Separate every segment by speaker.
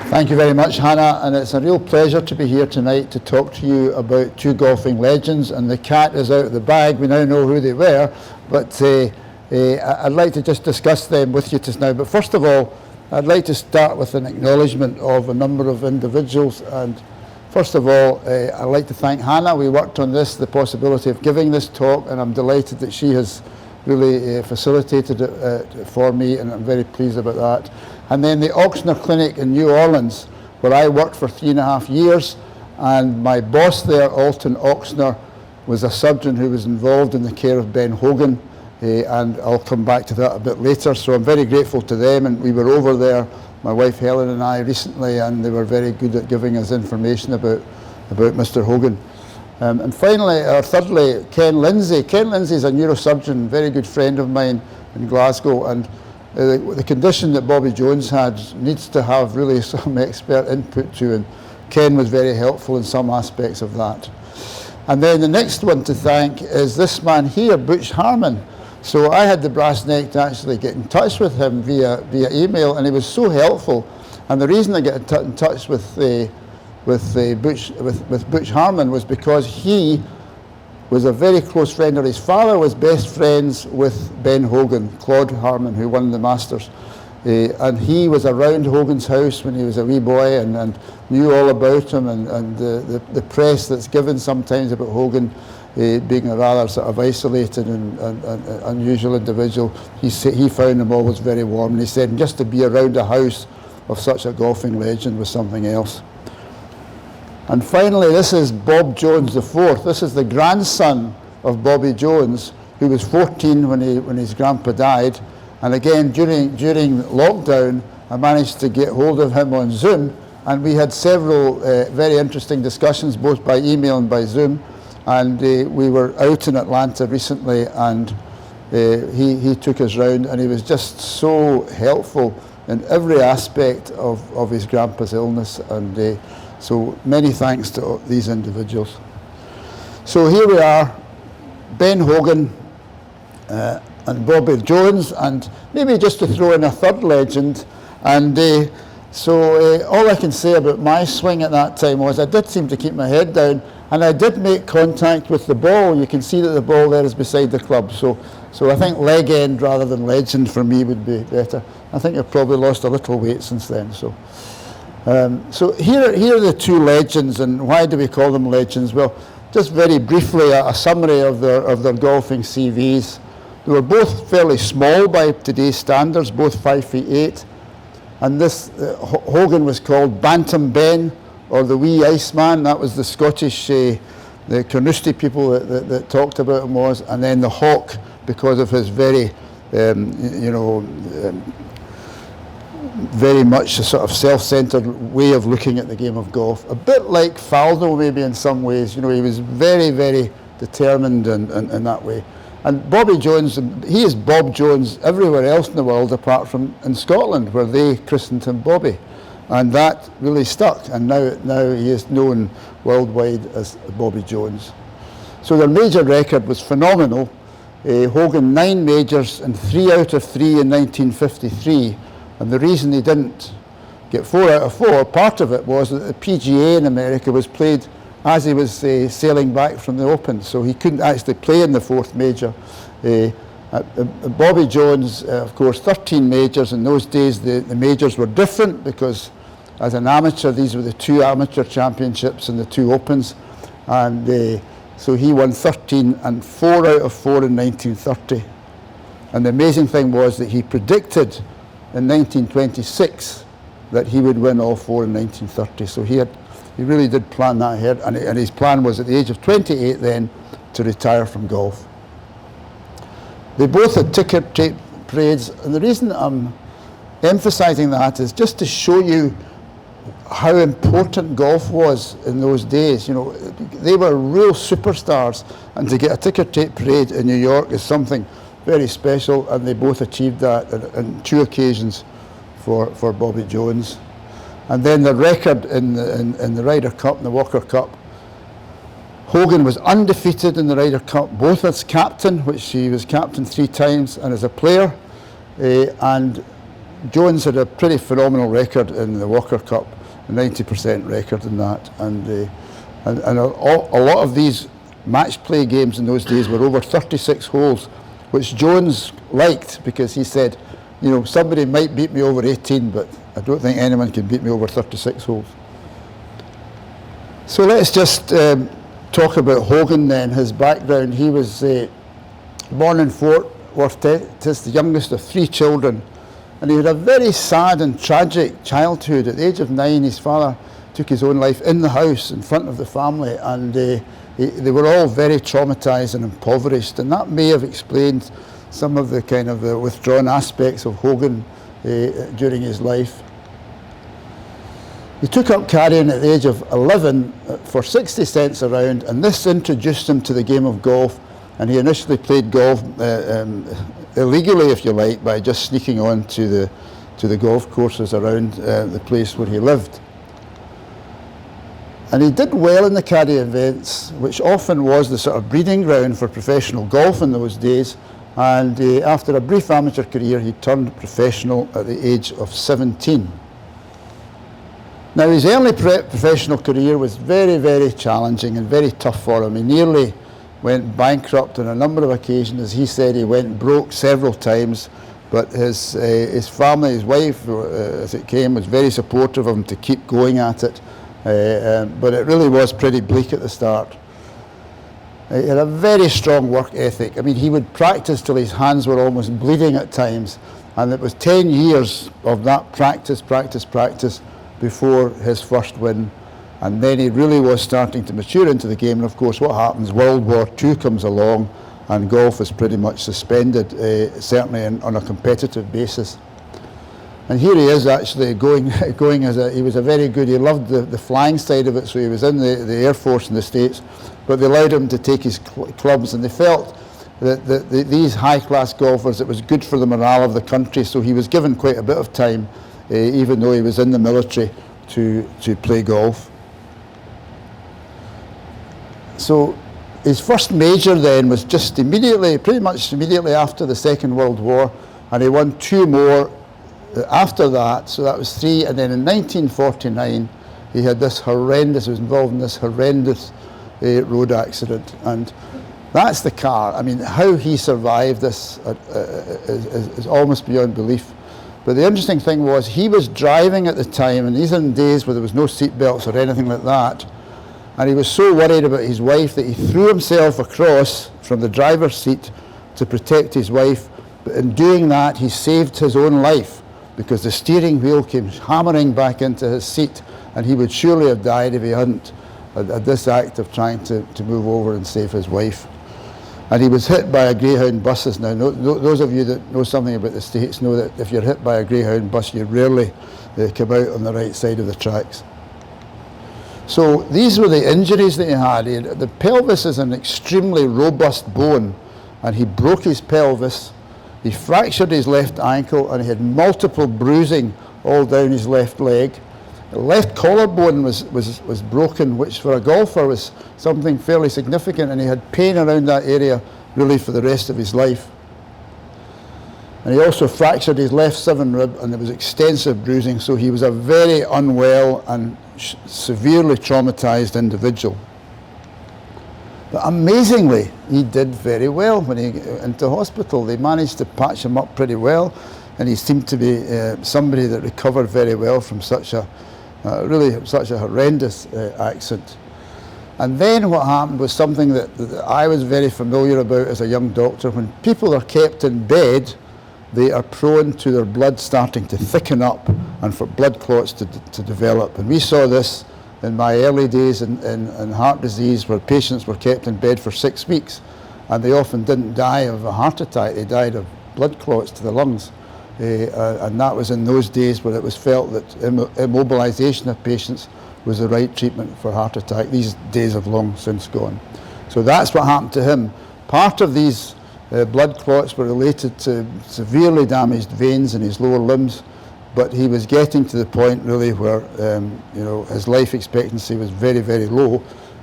Speaker 1: Thank you very much, Hannah, and it's a real pleasure to be here tonight to talk to you about two golfing legends, and the cat is out of the bag. We now know who they were, but I'd like to just discuss them with you just now. But first of all, I'd like to start with an acknowledgement of a number of individuals. And first of all, I'd like to thank Hannah. We worked on this, the possibility of giving this talk, and I'm delighted that she has really facilitated it for me, and I'm very pleased about that. And then the Ochsner Clinic in New Orleans, where I worked for 3.5 years, and my boss there, Alton Ochsner, was a surgeon who was involved in the care of Ben Hogan, and I'll come back to that a bit later. So I'm very grateful to them, and we were over there, my wife Helen and I, recently, and they were very good at giving us information about Mr. Hogan. And finally, or thirdly, Ken Lindsay. Ken Lindsay is a neurosurgeon, very good friend of mine in Glasgow, and the condition that Bobby Jones had needs to have really some expert input to, and Ken was very helpful in some aspects of that. And then the next one to thank is this man here, Butch Harmon. So I had the brass neck to actually get in touch with him via email, and he was so helpful. And the reason I got in touch with Butch Harmon was because he was a very close friend, or his father was best friends with Ben Hogan, Claude Harmon, who won the Masters. And he was around Hogan's house when he was a wee boy, and knew all about him, and the press that's given sometimes about Hogan being a rather sort of isolated and unusual individual, he found him always very warm, and he said just to be around a house of such a golfing legend was something else. And finally, this is Bob Jones IV. This is the grandson of Bobby Jones, who was 14 when his grandpa died. And again, during lockdown, I managed to get hold of him on Zoom, and we had several very interesting discussions, both by email and by Zoom. And we were out in Atlanta recently, and he took us round, and he was just so helpful in every aspect of his grandpa's illness. And so many thanks to these individuals. So here we are, Ben Hogan and Bobby Jones, and maybe just to throw in a third legend. And so all I can say about my swing at that time was I did seem to keep my head down, and I did make contact with the ball. You can see that the ball there is beside the club. So I think leg end rather than legend for me would be better. I think I've probably lost a little weight since then. So here are the two legends, and why do we call them legends? Well, just very briefly, a summary of their golfing CVs. They were both fairly small by today's standards, both 5'8", and this Hogan was called Bantam Ben, or the Wee Iceman. That was the Scottish, the Carnoustie people that talked about him was, and then the Hawk because of his very, very much a sort of self-centered way of looking at the game of golf. A bit like Faldo maybe in some ways. He was very, very determined in that way. And Bobby Jones, he is Bob Jones everywhere else in the world apart from in Scotland, where they christened him Bobby. And that really stuck, and now he is known worldwide as Bobby Jones. So their major record was phenomenal. Hogan 9 majors and 3 out of 3 in 1953. And the reason he didn't get 4 out of 4, part of it was that the PGA in America was played as he was sailing back from the Open, so he couldn't actually play in the 4th major. Bobby Jones, of course, 13 majors. In those days the majors were different because as an amateur these were the 2 amateur championships and the 2 Opens, and so he won 13 and 4 out of 4 in 1930. And the amazing thing was that he predicted in 1926 that he would win all 4 in 1930. So he really did plan that ahead, and his plan was at the age of 28 then to retire from golf. They both had ticker tape parades, and the reason I'm emphasizing that is just to show you how important golf was in those days. They were real superstars, and to get a ticker tape parade in New York is something very special, and they both achieved that on 2 occasions for Bobby Jones. And then the record in the Ryder Cup and the Walker Cup, Hogan was undefeated in the Ryder Cup, both as captain, which he was captain 3 times, and as a player. And Jones had a pretty phenomenal record in the Walker Cup. 90% record in that. And a lot of these match play games in those days were over 36 holes, which Jones liked because he said, you know, somebody might beat me over 18, but I don't think anyone can beat me over 36 holes. So let's just talk about Hogan then, his background. He was born in Fort Worth, Texas, the youngest of 3 children. And he had a very sad and tragic childhood. At the age of 9, his father took his own life in the house in front of the family, and they were all very traumatized and impoverished, and that may have explained some of the kind of withdrawn aspects of Hogan during his life. He took up caddying at the age of 11 for 60 cents a round, and this introduced him to the game of golf. And he initially played golf illegally, if you like, by just sneaking on to the golf courses around the place where he lived. And he did well in the caddy events, which often was the sort of breeding ground for professional golf in those days. And after a brief amateur career, he turned professional at the age of 17. Now, his early professional career was very, very challenging and very tough for him. He nearly went bankrupt on a number of occasions. As he said, he went broke several times, but his family, his wife, as it came, was very supportive of him to keep going at it. But it really was pretty bleak at the start. He had a very strong work ethic. I mean, he would practice till his hands were almost bleeding at times, and it was 10 years of that practice before his first win. And then he really was starting to mature into the game. And of course, what happens? World War II comes along, and golf is pretty much suspended, certainly on a competitive basis. And here he is actually going as he was a very good, he loved the flying side of it, so he was in the Air Force in the States, but they allowed him to take his clubs, and they felt that these high-class golfers, it was good for the morale of the country, so he was given quite a bit of time, even though he was in the military, to play golf. So his first major then was just pretty much immediately after the Second World War, and he won 2 more after that, so that was 3, and then in 1949 he had this horrendous, he was involved in this horrendous road accident, and that's the car. I mean, how he survived this is almost beyond belief. But the interesting thing was, he was driving at the time, and these are in days where there was no seat belts or anything like that, and he was so worried about his wife that he threw himself across from the driver's seat to protect his wife. But in doing that, he saved his own life, because the steering wheel came hammering back into his seat, and he would surely have died if he hadn't had this act of trying to move over and save his wife. And he was hit by a Greyhound buses. Now, those of you that know something about the States know that if you're hit by a Greyhound bus, you rarely come out on the right side of the tracks. So these were the injuries that he had. The pelvis is an extremely robust bone, and he broke his pelvis. He fractured his left ankle, and he had multiple bruising all down his left leg. The left collarbone was broken, which for a golfer was something fairly significant, and he had pain around that area really for the rest of his life. And he also fractured his left 7 rib, and there was extensive bruising, so he was a very unwell and severely traumatized individual. But amazingly, he did very well when he went into hospital. They managed to patch him up pretty well, and he seemed to be somebody that recovered very well from such a horrendous accident. And then what happened was something that I was very familiar about as a young doctor. When people are kept in bed, they are prone to their blood starting to thicken up and for blood clots to develop. And we saw this in my early days in heart disease, where patients were kept in bed for 6 weeks, and they often didn't die of a heart attack, they died of blood clots to the lungs. And that was in those days where it was felt that immobilization of patients was the right treatment for heart attack. These days have long since gone. So that's what happened to him. Part of these blood clots were related to severely damaged veins in his lower limbs, but he was getting to the point really where his life expectancy was very, very low,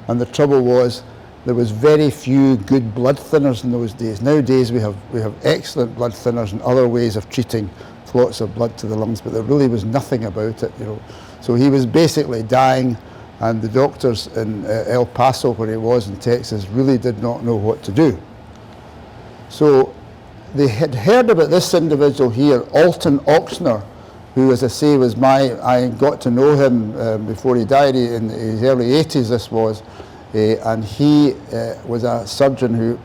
Speaker 1: and the trouble was there was very few good blood thinners in those days. Nowadays we have excellent blood thinners and other ways of treating clots of blood to the lungs, but there really was nothing about it. So he was basically dying, and the doctors in El Paso, where he was in Texas, really did not know what to do. So they had heard about this individual here, Alton Ochsner, who, as I say, was I got to know him before he died in his early 80s, this was, and he was a surgeon who,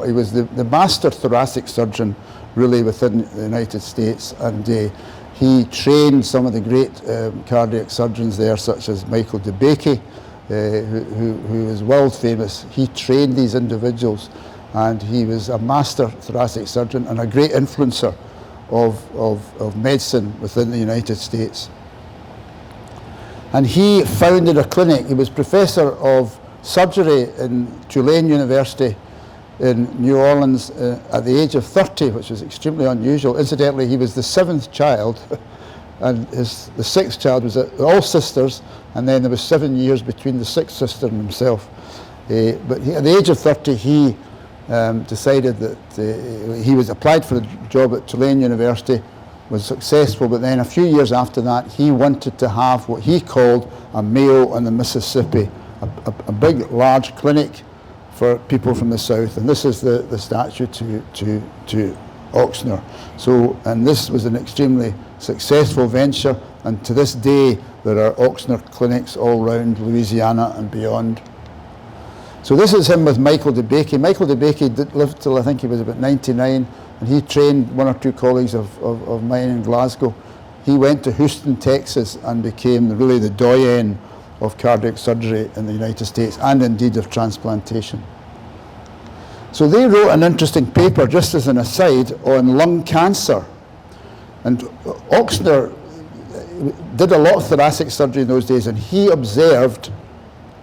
Speaker 1: he was the master thoracic surgeon really within the United States, and he trained some of the great cardiac surgeons there, such as Michael DeBakey, who is world famous. He trained these individuals, and he was a master thoracic surgeon and a great influencer of medicine within the United States. And he founded a clinic. He was professor of surgery in Tulane University in New Orleans at the age of 30, which was extremely unusual. Incidentally, he was the 7th child, and the 6th child was all sisters, and then there was 7 years between the 6th sister and himself. But at the age of 30, he decided that he was applied for a job at Tulane University, was successful, but then a few years after that, he wanted to have what he called a Mayo on the Mississippi, a big, large clinic for people from the South, and this is the statue to Ochsner. So, and this was an extremely successful venture, and to this day there are Ochsner clinics all around Louisiana and beyond. So this is him with Michael DeBakey. Michael DeBakey lived till I think he was about 99, and he trained one or two colleagues of mine in Glasgow. He went to Houston, Texas, and became really the doyen of cardiac surgery in the United States, and indeed of transplantation. So they wrote an interesting paper, just as an aside, on lung cancer. And Ochsner did a lot of thoracic surgery in those days, and he observed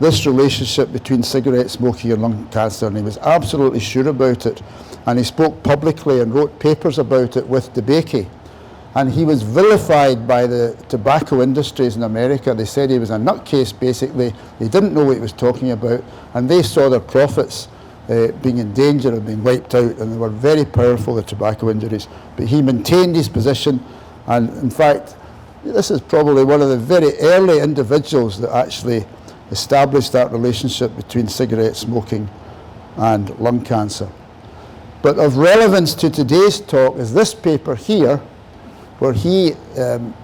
Speaker 1: this relationship between cigarette smoking and lung cancer, and he was absolutely sure about it. And he spoke publicly and wrote papers about it with DeBakey. And he was vilified by the tobacco industries in America. They said he was a nutcase, basically. They didn't know what he was talking about, and they saw their profits being in danger of being wiped out, and they were very powerful, the tobacco industries. But he maintained his position, and in fact, this is probably one of the very early individuals that actually established that relationship between cigarette smoking and lung cancer. But of relevance to today's talk is this paper here, where he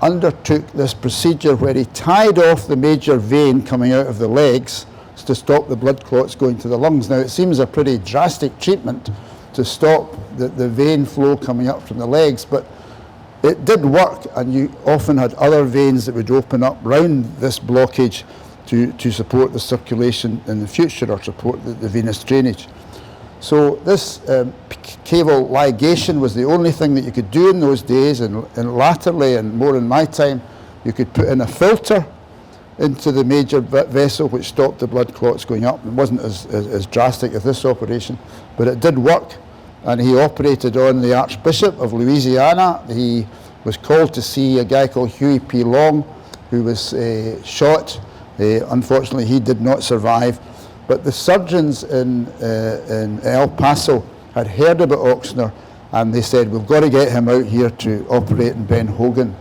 Speaker 1: undertook this procedure where he tied off the major vein coming out of the legs to stop the blood clots going to the lungs. Now, it seems a pretty drastic treatment to stop the vein flow coming up from the legs, but it did work, and you often had other veins that would open up round this blockage to support the circulation in the future, or support the venous drainage. So this caval ligation was the only thing that you could do in those days, and latterly, and more in my time, you could put in a filter into the major vessel which stopped the blood clots going up. It wasn't as drastic as this operation, but it did work, and he operated on the Archbishop of Louisiana. He was called to see a guy called Huey P. Long, who was shot. Unfortunately, he did not survive. But the surgeons in El Paso had heard about Ochsner, and they said, we've got to get him out here to operate in Ben Hogan.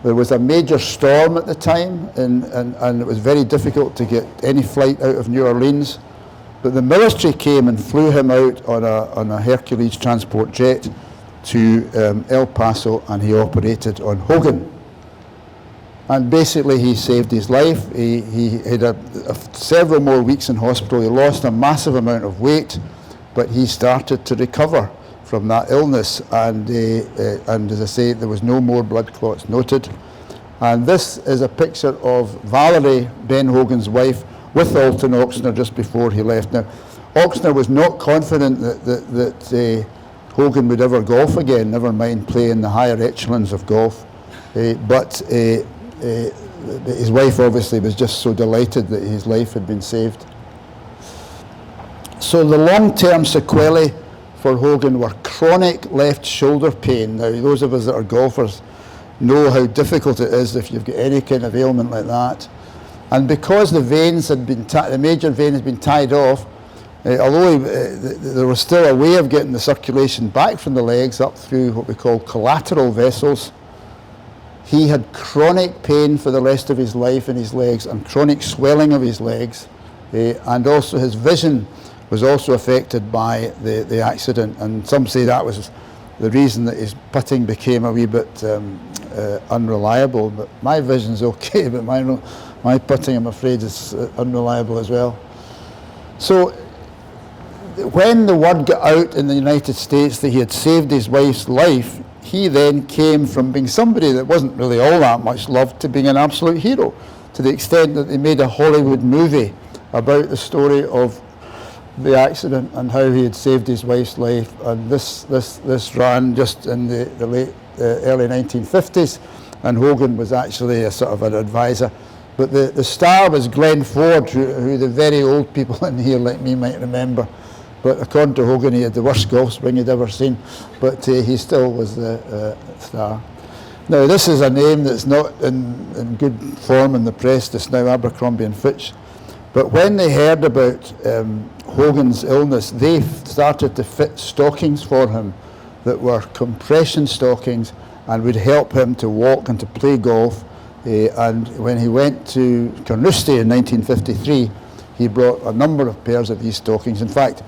Speaker 1: There was a major storm at the time, and it was very difficult to get any flight out of New Orleans. But the military came and flew him out on a Hercules transport jet to El Paso, and he operated on Hogan. And basically he saved his life. He had several more weeks in hospital. He lost a massive amount of weight, but he started to recover from that illness, and as I say, there was no more blood clots noted. And this is a picture of Valerie, Ben Hogan's wife, with Alton Ochsner just before he left. Now, Ochsner was not confident that Hogan would ever golf again, never mind play in the higher echelons of golf, but his wife obviously was just so delighted that his life had been saved. So the long-term sequelae for Hogan were chronic left shoulder pain. Now, those of us that are golfers know how difficult it is if you've got any kind of ailment like that. And because the veins had been the major vein had been tied off, although there was still a way of getting the circulation back from the legs up through what we call collateral vessels, He had chronic pain for the rest of his life in his legs and chronic swelling of his legs, and also his vision was also affected by the accident, and some say that was the reason that his putting became a wee bit unreliable. But my vision's okay, but my putting, I'm afraid, is unreliable as well. So when the word got out in the United States that he had saved his wife's life, he then came from being somebody that wasn't really all that much loved to being an absolute hero, to the extent that they made a Hollywood movie about the story of the accident and how he had saved his wife's life. And this ran just in the early 1950s, and Hogan was actually a sort of an advisor. But the star was Glenn Ford, who the very old people in here like me might remember. But according to Hogan, he had the worst golf swing he'd ever seen, but he still was the star. Now, this is a name that's not in good form in the press just now, Abercrombie and Fitch. But when they heard about Hogan's illness, they started to fit stockings for him that were compression stockings and would help him to walk and to play golf. And when he went to Carnoustie in 1953, he brought a number of pairs of these stockings. In fact,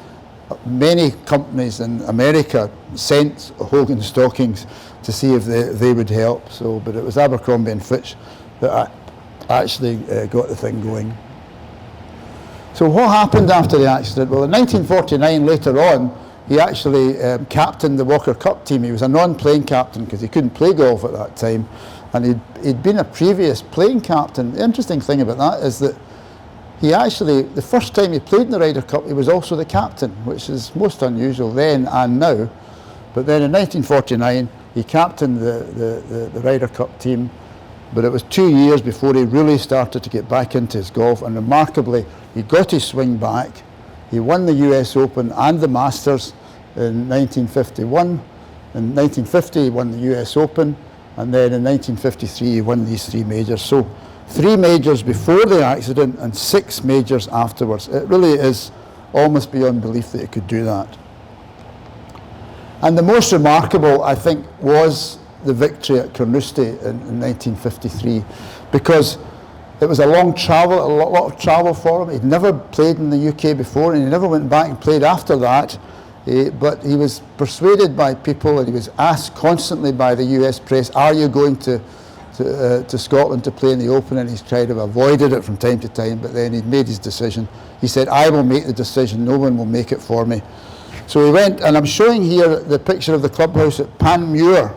Speaker 1: many companies in America sent Hogan stockings to see if they would help. So, but it was Abercrombie and Fitch that actually got the thing going. So what happened after the accident? Well, in 1949, later on, he actually captained the Walker Cup team. He was a non-playing captain because he couldn't play golf at that time, and he'd been a previous playing captain. The interesting thing about that is that he actually, the first time he played in the Ryder Cup, he was also the captain, which is most unusual then and now. But then in 1949, he captained the Ryder Cup team, but it was 2 years before he really started to get back into his golf, and remarkably, he got his swing back. He won the US Open and the Masters in 1951. In 1950, he won the US Open, and then in 1953, he won these 3 majors. So 3 majors before the accident and 6 majors afterwards. It really is almost beyond belief that he could do that. And the most remarkable, I think, was the victory at Carnoustie in 1953, because it was a lot of travel for him. He'd never played in the UK before, and he never went back and played after that. But he was persuaded by people, and he was asked constantly by the US press, are you going to Scotland to play in the Open? And he's tried to have avoided it from time to time, but then he'd made his decision. He said, I will make the decision, no one will make it for me. So he went, and I'm showing here the picture of the clubhouse at Panmure.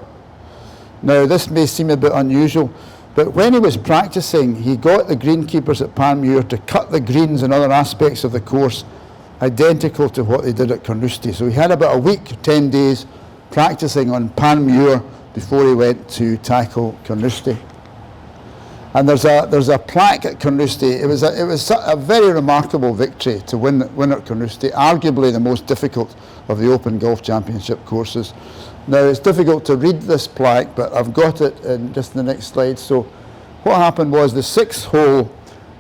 Speaker 1: Now, this may seem a bit unusual, but when he was practicing, he got the greenkeepers at Panmure to cut the greens and other aspects of the course identical to what they did at Carnoustie. So he had about a week, 10 days, practicing on Panmure before he went to tackle Carnoustie. And there's a plaque at Carnoustie. It was a very remarkable victory to win at Carnoustie, arguably the most difficult of the Open Golf Championship courses. Now, it's difficult to read this plaque, but I've got it in just the next slide. So what happened was the 6th hole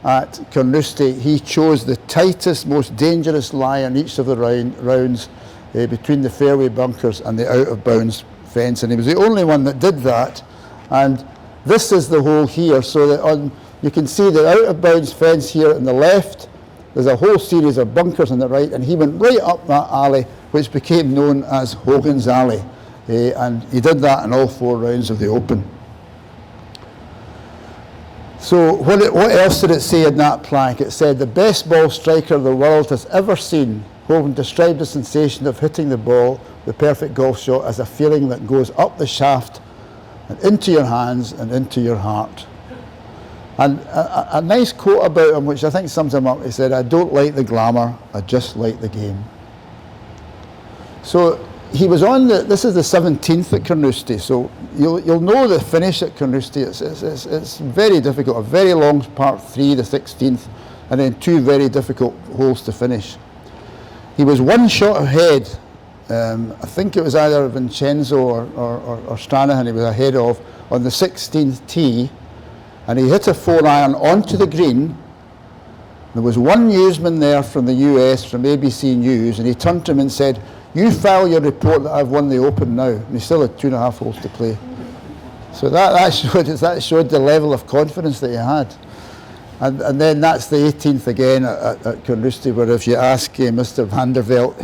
Speaker 1: at Carnoustie, he chose the tightest, most dangerous lie on each of the rounds between the fairway bunkers and the out-of-bounds fence, and he was the only one that did that. And this is the hole here, so that you can see the out-of-bounds fence here on the left. There's a whole series of bunkers on the right, and he went right up that alley, which became known as Hogan's Alley. And he did that in all 4 rounds of the Open. So what else did it say in that plaque? It said, the best ball striker the world has ever seen. Hogan described the sensation of hitting the ball, the perfect golf shot, as a feeling that goes up the shaft and into your hands and into your heart. And a nice quote about him, which I think sums him up, he said, I don't like the glamour, I just like the game. So he was on this is the 17th at Carnoustie, so you'll know the finish at Carnoustie. It's very difficult, a very long part 3, the 16th, and then 2 very difficult holes to finish. He was 1 shot ahead. I think it was either Vincenzo or Stranahan he was ahead of on the 16th tee, and he hit a 4-iron onto the green. There was one newsman there from the US, from ABC News, and he turned to him and said, you file your report that I've won the Open now. And he still had 2.5 holes to play. So that showed the level of confidence that he had. And then that's the 18th again at Carnoustie, where if you ask Mr. Van der Veld,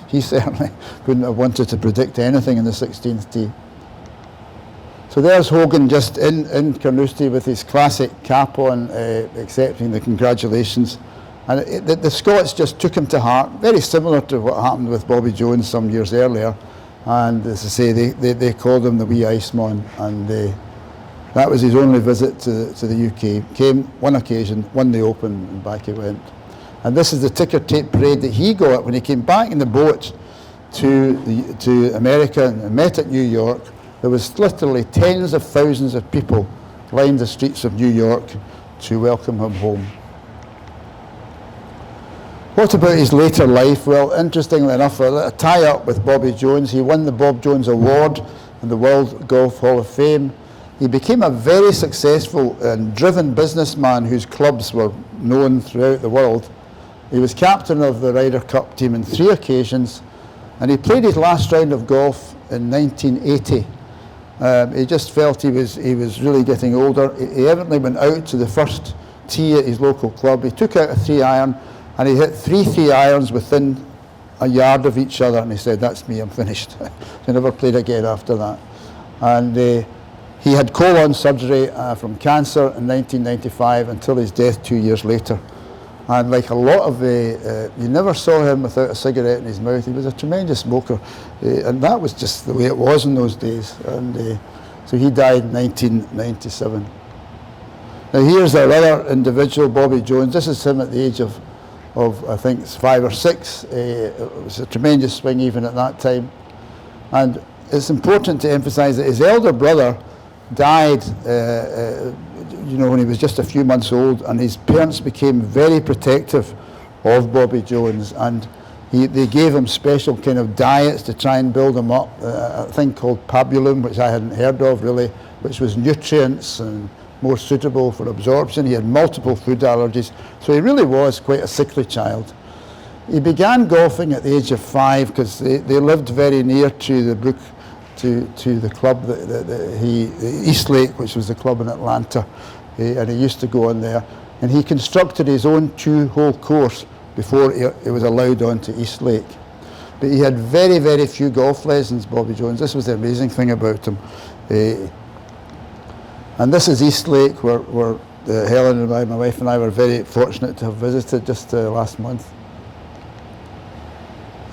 Speaker 1: he certainly wouldn't have wanted to predict anything in the 16th tee. So there's Hogan just in Carnoustie with his classic cap on, accepting the congratulations. And the Scots just took him to heart, very similar to what happened with Bobby Jones some years earlier. And as I say, they called him the wee Iceman, and that was his only visit to the UK. Came one occasion, won the Open, and back he went. And this is the ticker tape parade that he got when he came back in the boat to America and met at New York. There was literally tens of thousands of people lined the streets of New York to welcome him home. What about his later life? Well, interestingly enough, a tie-up with Bobby Jones. He won the Bob Jones Award in the World Golf Hall of Fame. He became a very successful and driven businessman whose clubs were known throughout the world. He was captain of the Ryder Cup team on 3 occasions, and he played his last round of golf in 1980. He just felt he was really getting older. He evidently went out to the first tee at his local club. He took out a 3-iron, and he hit 3 3-irons within a yard of each other, and he said, "That's me, I'm finished." He never played again after that. And he had colon surgery from cancer in 1995 until his death 2 years later. And like a lot of you never saw him without a cigarette in his mouth. He was a tremendous smoker, and that was just the way it was in those days. And so he died in 1997. Now here's our other individual, Bobby Jones. This is him at the age of I think it's 5 or 6. It was a tremendous swing even at that time. And it's important to emphasize that his elder brother died when he was just a few months old, and his parents became very protective of Bobby Jones, and they gave him special kind of diets to try and build him up, a thing called pabulum, which I hadn't heard of really, which was nutrients and more suitable for absorption. He had multiple food allergies, so he really was quite a sickly child. He began golfing at the age of 5 because they lived very near to the brook, to the club, Eastlake, which was the club in Atlanta, and he used to go on there. And he constructed his own 2-hole course before he was allowed on to Eastlake. But he had very, very few golf lessons, Bobby Jones. This was the amazing thing about him. And this is Eastlake, where Helen and my wife and I were very fortunate to have visited just last month.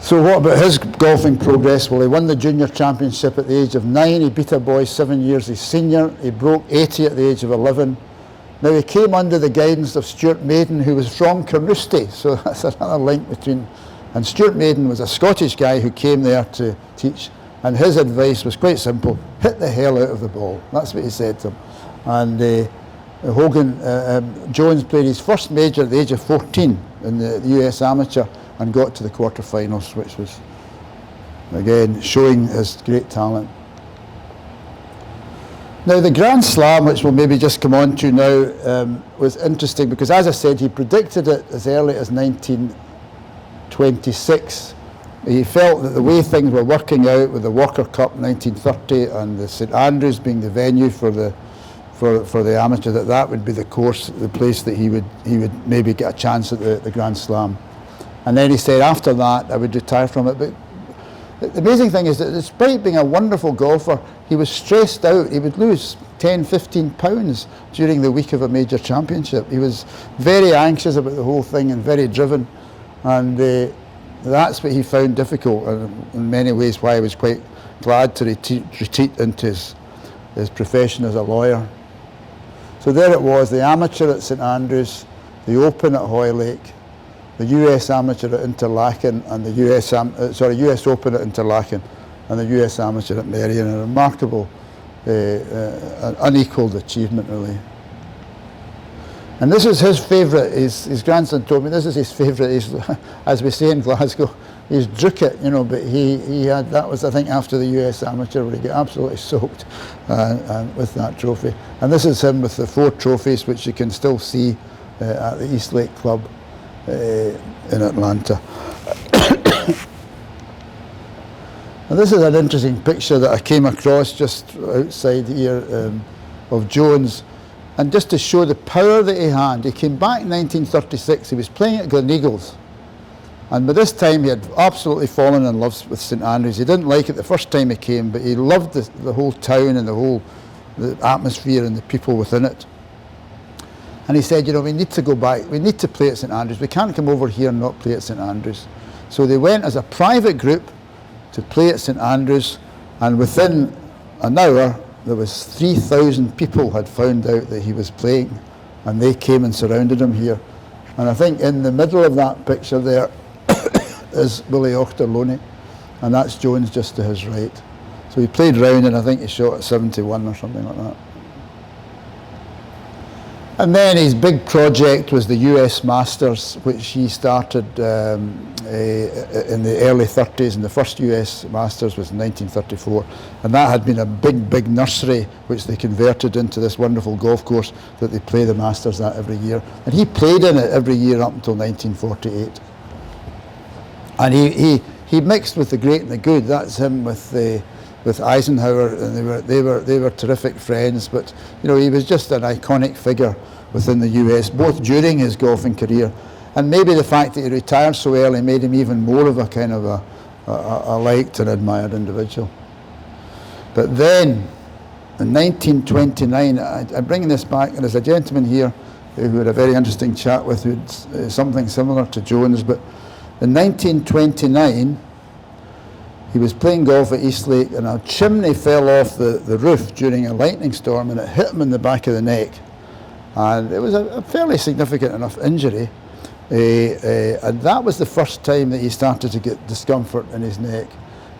Speaker 1: So what about his golfing progress? Well, he won the junior championship at the age of 9. He beat a boy 7 years his senior. He broke 80 at the age of 11. Now he came under the guidance of Stuart Maiden, who was from Carnoustie, so that's another link between. And Stuart Maiden was a Scottish guy who came there to teach, and his advice was quite simple: hit the hell out of the ball. That's what he said to him. And Jones played his first major at the age of 14 in the US Amateur and got to the quarterfinals, which was, again, showing his great talent. Now the Grand Slam, which we'll maybe just come on to now, was interesting because, as I said, he predicted it as early as 1926. He felt that the way things were working out with the Walker Cup 1930 and the St Andrews being the venue for the amateur, that would be the course, the place that he would maybe get a chance at the Grand Slam. And then he said, after that, I would retire from it. But the amazing thing is that despite being a wonderful golfer, he was stressed out. He would lose 10, 15 pounds during the week of a major championship. He was very anxious about the whole thing and very driven. And that's what he found difficult, and in many ways why he was quite glad to retreat into his profession as a lawyer. So there it was, the amateur at St Andrews, the Open at Hoylake, the US Amateur at Interlaken, and the US Open at Interlaken, and the US Amateur at Merion. A remarkable, unequalled achievement, really. And this is his favourite. His grandson told me this is his favourite. As we say in Glasgow, he's Drucket, but he had, that was I think after the US Amateur, where he got absolutely soaked and with that trophy. And this is him with the 4 trophies, which you can still see at the Eastlake Club in Atlanta. Now this is an interesting picture that I came across just outside here of Jones, and just to show the power that he had. He came back in 1936, he was playing at Gleneagles, and by this time he had absolutely fallen in love with St Andrews. He didn't like it the first time he came, but he loved the whole town and the atmosphere and the people within it. And he said, you know, we need to go back, we need to play at St Andrews, we can't come over here and not play at St Andrews. So they went as a private group to play at St Andrews, and within an hour there was 3,000 people had found out that he was playing, and they came and surrounded him here. And I think in the middle of that picture there is Willie Ochterlony, and that's Jones just to his right. So he played round, and I think he shot at 71 or something like that. And then his big project was the US Masters, which he started in the early 30s, and the first US Masters was in 1934. And that had been a big nursery, which they converted into this wonderful golf course that they play the Masters at every year. And he played in it every year up until 1948. And he mixed with the great and the good. That's him with Eisenhower, and they were terrific friends. But you know, he was just an iconic figure within the US, both during his golfing career, and maybe the fact that he retired so early made him even more of a kind of a liked and admired individual. But then, in 1929, I'm bringing this back, and there's a gentleman here who had a very interesting chat with, who had something similar to Jones. But in 1929, he was playing golf at Eastlake, and a chimney fell off the roof during a lightning storm, and it hit him in the back of the neck. And it was a fairly significant enough injury. And that was the first time that he started to get discomfort in his neck.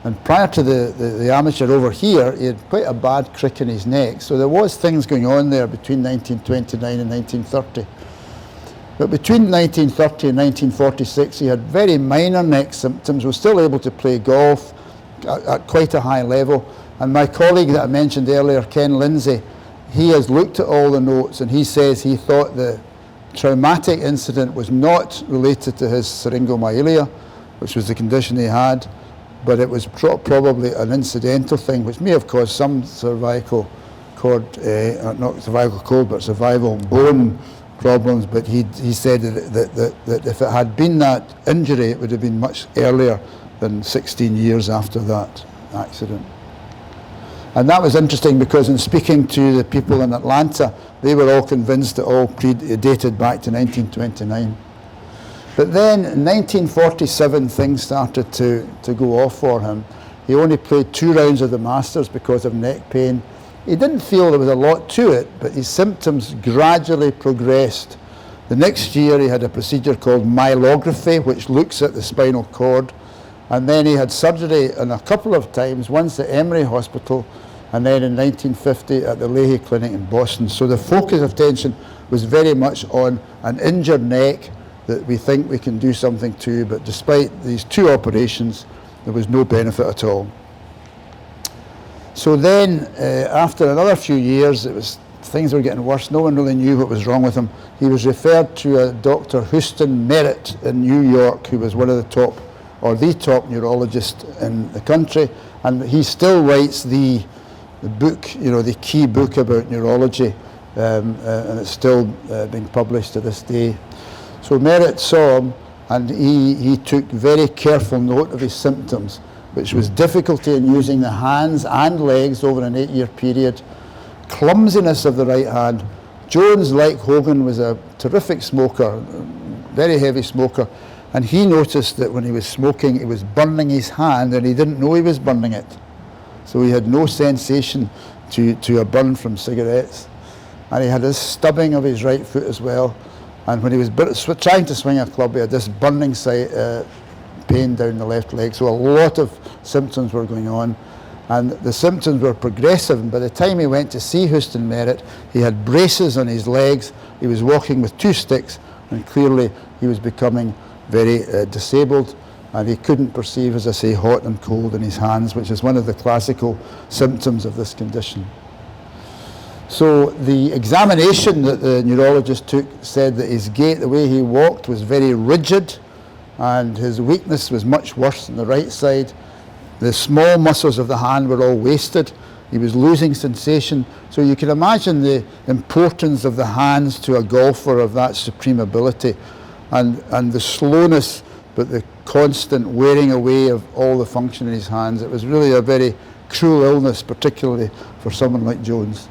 Speaker 1: And prior to the amateur over here, he had quite a bad crick in his neck. So there was things going on there between 1929 and 1930. But between 1930 and 1946, he had very minor neck symptoms, was still able to play golf at quite a high level. And my colleague that I mentioned earlier, Ken Lindsay, he has looked at all the notes, and he says he thought the traumatic incident was not related to his Syringomyelia, which was the condition he had, but it was probably an incidental thing, which may have caused some cervical cord, not cervical cord, but cervical bone problems. But he said that if it had been that injury, it would have been much earlier than 16 years after that accident. And that was interesting, because in speaking to the people in Atlanta, they were all convinced it all dated back to 1929. But then in 1947, things started to go off for him. He only played 2 rounds of the Masters because of neck pain. He didn't feel there was a lot to it, but his symptoms gradually progressed. The next year he had a procedure called myelography, which looks at the spinal cord. And then he had surgery a couple of times, once at Emory Hospital, and then in 1950 at the Leahy Clinic in Boston. So the focus of attention was very much on an injured neck that we think we can do something to, but despite these 2 operations, there was no benefit at all. So then, after another few years, things were getting worse. No one really knew what was wrong with him. He was referred to a Dr. Houston Merritt in New York, who was one of the top, or the top neurologist in the country, and he still writes the book, you know, the key book about neurology, and it's still being published to this day. So Merritt saw him, and he took very careful note of his symptoms, which was difficulty in using the hands and legs over an 8-year period, clumsiness of the right hand. Jones, like Hogan, was a terrific smoker, very heavy smoker, and he noticed that when he was smoking, he was burning his hand, and he didn't know he was burning it. So he had no sensation to a burn from cigarettes. And he had this stubbing of his right foot as well. And when he was trying to swing a club, he had this burning pain down the left leg. So a lot of symptoms were going on. And the symptoms were progressive. And by the time he went to see Houston Merritt, he had braces on his legs. He was walking with 2 sticks. And clearly he was becoming very disabled. And he couldn't perceive, as I say, hot and cold in his hands, which is one of the classical symptoms of this condition. So the examination that the neurologist took said that his gait, the way he walked, was very rigid, and his weakness was much worse on the right side. The small muscles of the hand were all wasted. He was losing sensation. So you can imagine the importance of the hands to a golfer of that supreme ability, and the slowness, but the constant wearing away of all the function in his hands. It was really a very cruel illness, particularly for someone like Jones.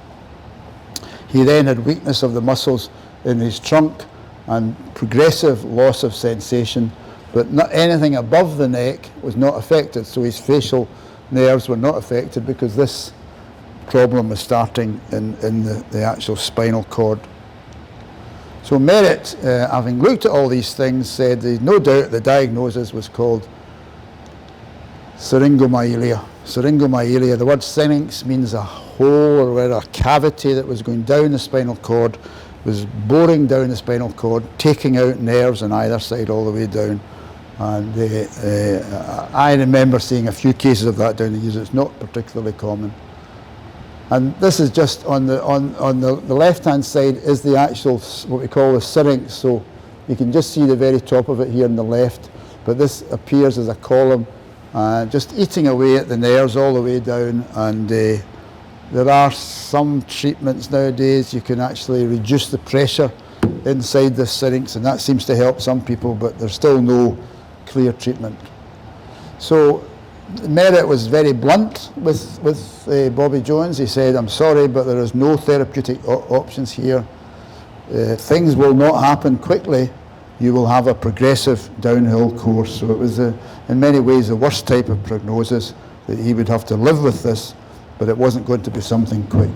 Speaker 1: He then had weakness of the muscles in his trunk and progressive loss of sensation, but not anything above the neck was not affected. So his facial nerves were not affected because this problem was starting in the actual spinal cord. So Merritt, having looked at all these things, said there's no doubt the diagnosis was called Syringomyelia. Syringomyelia, the word syrinx means a hole or a cavity that was going down the spinal cord, was boring down the spinal cord, taking out nerves on either side all the way down. And I remember seeing a few cases of that down the years. It's not particularly common. And this is just on the left-hand side is the actual, what we call the syrinx. So you can just see the very top of it here on the left, but this appears as a column, just eating away at the nerves all the way down. And there are some treatments nowadays. You can actually reduce the pressure inside the syrinx, and that seems to help some people, but there's still no clear treatment. So Merritt was very blunt with Bobby Jones. He said, "I'm sorry, but there is no therapeutic options here. Things will not happen quickly. You will have a progressive downhill course." So it was, in many ways, the worst type of prognosis, that he would have to live with this, but it wasn't going to be something quick.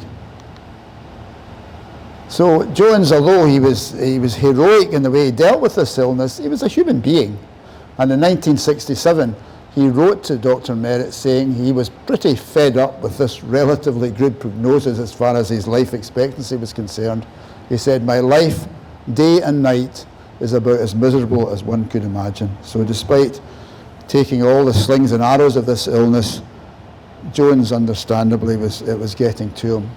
Speaker 1: So Jones, although he was heroic in the way he dealt with this illness, he was a human being. And in 1967, he wrote to Dr. Merritt saying he was pretty fed up with this relatively good prognosis as far as his life expectancy was concerned. He said, "My life, day and night, is about as miserable as one could imagine." So despite taking all the slings and arrows of this illness, Jones understandably it was getting to him.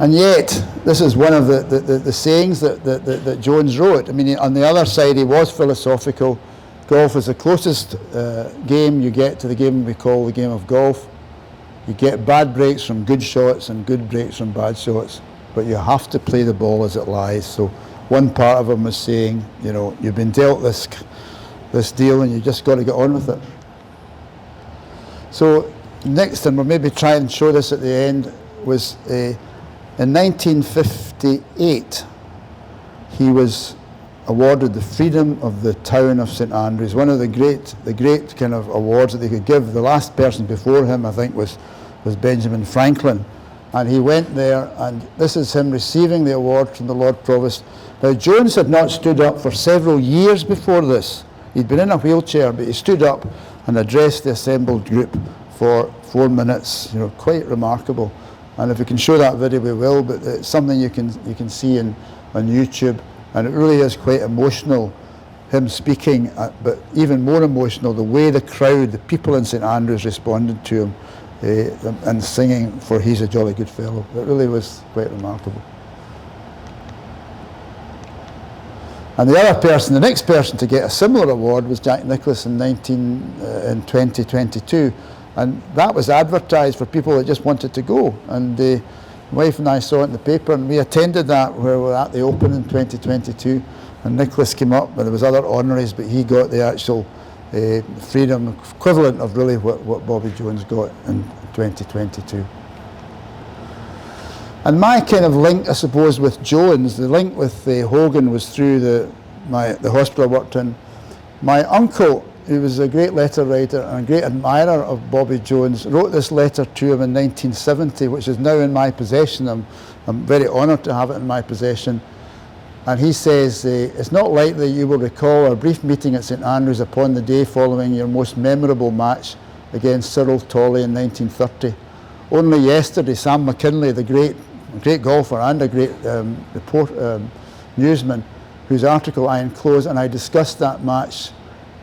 Speaker 1: And yet, this is one of the sayings that Jones wrote. I mean, on the other side, he was philosophical. Golf is the closest game you get to the game we call the game of golf. You get bad breaks from good shots and good breaks from bad shots, but you have to play the ball as it lies. So one part of him was saying, you know, you've been dealt this deal and you just got to get on with it. So next, and we'll maybe try and show this at the end, was in 1958, he was awarded the Freedom of the Town of St Andrews, one of the great kind of awards that they could give. The last person before him, I think, was Benjamin Franklin. And he went there, and this is him receiving the award from the Lord Provost. Now, Jones had not stood up for several years before this. He'd been in a wheelchair, but he stood up and addressed the assembled group for 4 minutes, you know, quite remarkable. And if we can show that video, we will, but it's something you can see on YouTube. And it really is quite emotional, him speaking, but even more emotional, the way the crowd, the people in St Andrews responded to him and singing for "He's a Jolly Good Fellow." It really was quite remarkable. And the other person, the next person to get a similar award was Jack Nicklaus in 2022. And that was advertised for people that just wanted to go. And my wife and I saw it in the paper, and we attended that where we were at the Open in 2022. And Nicholas came up, and there was other honoraries, but he got the actual freedom equivalent of really what Bobby Jones got in 2022. And my kind of link, I suppose, with Jones, the link with Hogan was through the hospital I worked in. My uncle, who was a great letter writer and a great admirer of Bobby Jones, wrote this letter to him in 1970, which is now in my possession. I'm very honoured to have it in my possession. And he says, "It's not likely you will recall our brief meeting at St Andrews upon the day following your most memorable match against Cyril Tolley in 1930. Only yesterday, Sam McKinley, the great golfer and a great newsman, whose article I enclose, and I discussed that match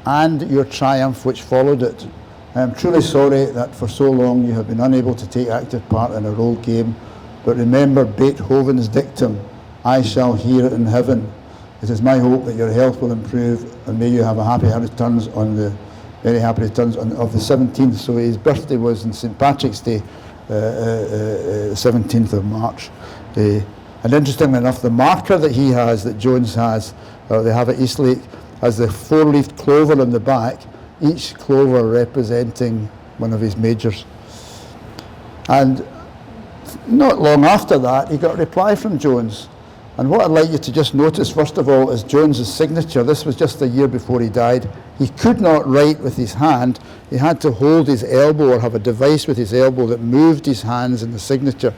Speaker 1: and your triumph which followed it. I am truly sorry that for so long you have been unable to take active part in our old game, but remember Beethoven's dictum, I shall hear it in heaven. It is my hope that your health will improve, and may you have a happy returns on the Many happy returns of the 17th. So his birthday was on St. Patrick's Day, 17th of March. And interestingly enough, the marker that he has, that Jones has, or they have at Eastlake, has the 4-leafed clover on the back, each clover representing one of his majors. And not long after that, he got a reply from Jones. And what I'd like you to just notice, first of all, is Jones's signature. This was just a year before he died. He could not write with his hand. He had to hold his elbow or have a device with his elbow that moved his hands in the signature.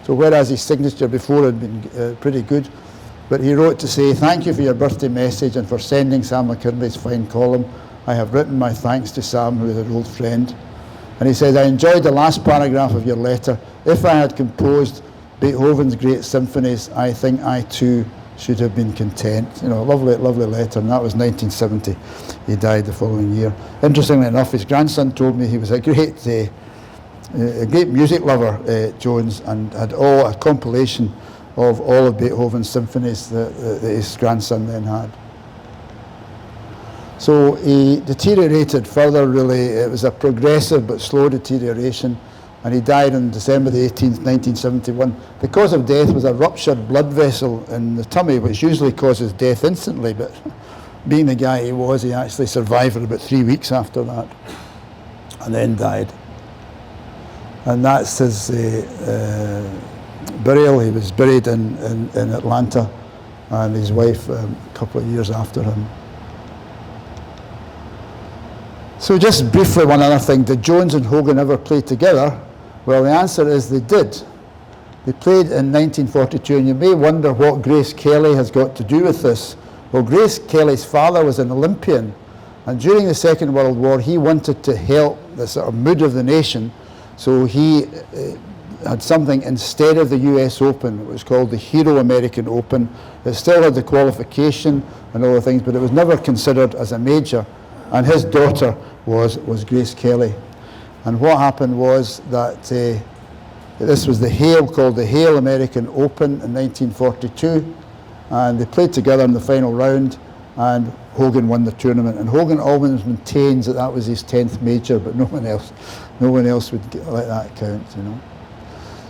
Speaker 1: So whereas his signature before had been pretty good, but he wrote to say, "Thank you for your birthday message and for sending Sam McKinley's fine column. I have written my thanks to Sam, who is an old friend." And he said, "I enjoyed the last paragraph of your letter. If I had composed Beethoven's great symphonies, I think I too should have been content." You know, lovely, lovely letter, and that was 1970. He died the following year. Interestingly enough, his grandson told me he was a great music lover, Jones, and had a compilation of all of Beethoven's symphonies that his grandson then had. So he deteriorated further, really. It was a progressive but slow deterioration, and he died on December the 18th, 1971. The cause of death was a ruptured blood vessel in the tummy, which usually causes death instantly, but being the guy he was, he actually survived for about 3 weeks after that, and then died. And that's his burial. He was buried in Atlanta, and his wife a couple of years after him. So just briefly, one other thing, did Jones and Hogan ever play together? Well, the answer is they did. They played in 1942, and you may wonder what Grace Kelly has got to do with this. Well, Grace Kelly's father was an Olympian, and during the Second World War, he wanted to help the sort of mood of the nation, so he had something instead of the US Open. It was called the Hero American Open. It still had the qualification and all the things, but it was never considered as a major. And his daughter was Grace Kelly. And what happened was that this was called the Hale American Open in 1942, and they played together in the final round, and Hogan won the tournament. And Hogan always maintains that that was his 10th major, but no one else would let that count, you know.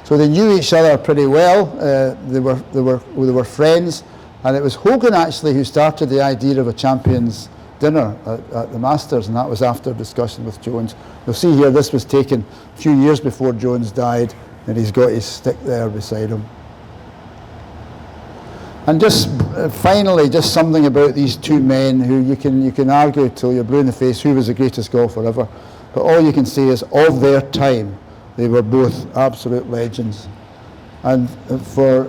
Speaker 1: So they knew each other pretty well. They were friends, and it was Hogan actually who started the idea of a champions dinner at the Masters, and that was after discussion with Jones. You'll see here this was taken a few years before Jones died, and he's got his stick there beside him. And just finally, just something about these two men who you can argue till you're blue in the face who was the greatest golfer ever, but all you can say is of their time they were both absolute legends. And for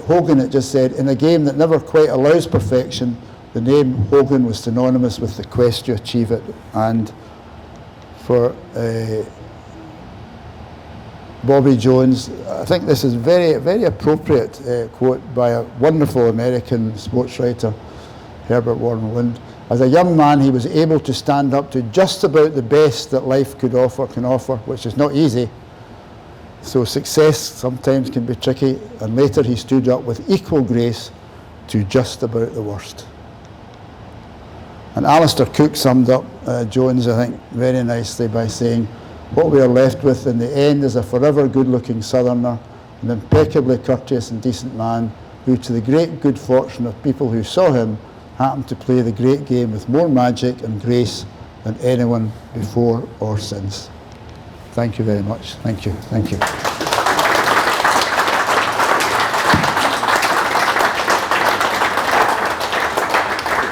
Speaker 1: Hogan, it just said, in a game that never quite allows perfection, the name Hogan was synonymous with the quest to achieve it. And for Bobby Jones, I think this is very, very appropriate quote by a wonderful American sports writer, Herbert Warren Wind. As a young man, he was able to stand up to just about the best that life can offer, which is not easy. So success sometimes can be tricky, and later he stood up with equal grace to just about the worst. And Alistair Cook summed up Jones, I think, very nicely by saying, what we are left with in the end is a forever good-looking Southerner, an impeccably courteous and decent man who, to the great good fortune of people who saw him, happened to play the great game with more magic and grace than anyone before or since. Thank you very much. Thank you. Thank you.